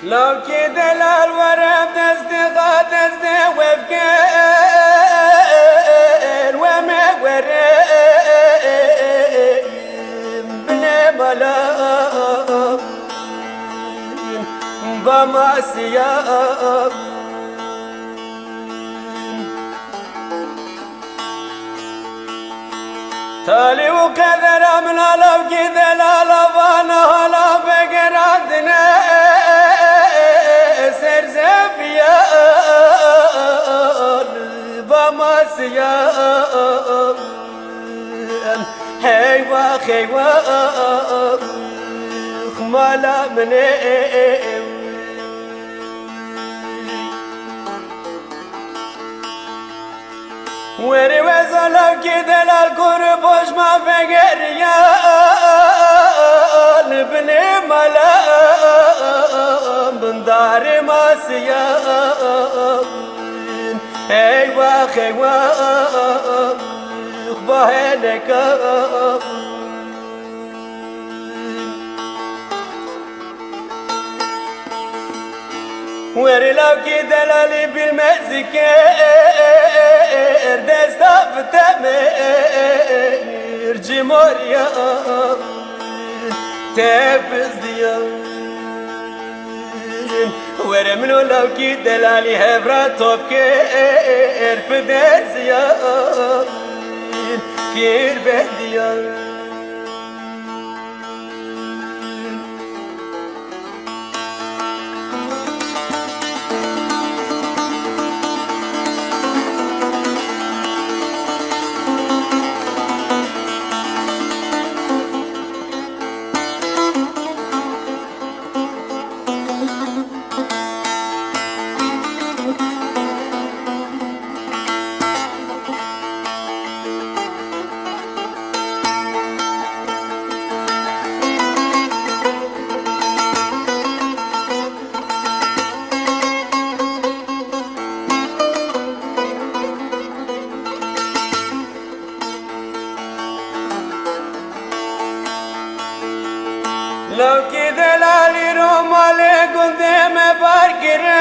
لو كده الورم تصدق تصدق وبكين وما ورين بلا ملاك بما سياب تالي وكذا من لو كذا لا لبانا لا بقرادنا سرزفيا بما سياب هيوا خيوا خمالا مني وري وزلو كده للقربوش ما فقر يا بني ملا من دار ما سياب ايوا خيوا بهنك وري لو كده لالي بالمزكير دستا فتمير جموريا تفز ديان وري منو لو كده لالي هبرا توبكير بدر زيان كير بهديان لو كده لالي رومالي قدام باركرين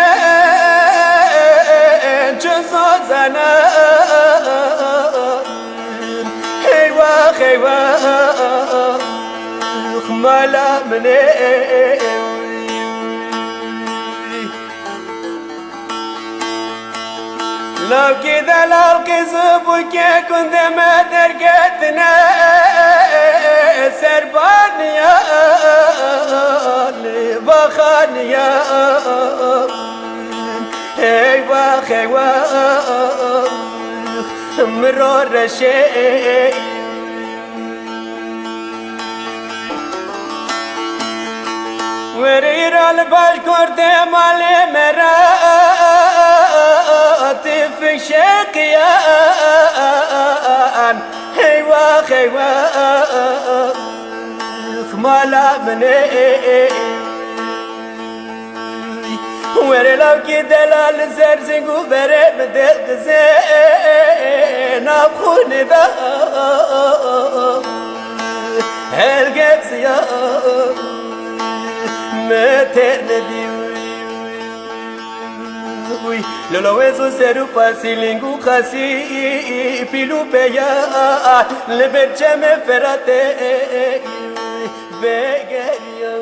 جزو زنان هيوا خيوا خمالا مني لو كده لالقي زبوكي قدام درقتنا سربانيا بخانيا هيوا خيوا مرور شيء ورير الباش كرد مالي مرات في شقيان هيوا خيوا خمالا مني وري لو كده لالزرزنقو بري بدل زين ابخوني ذا هالقب زيار مترندي لولو eso seru pasilingu khasi pilu peya leberche me ferate vegeria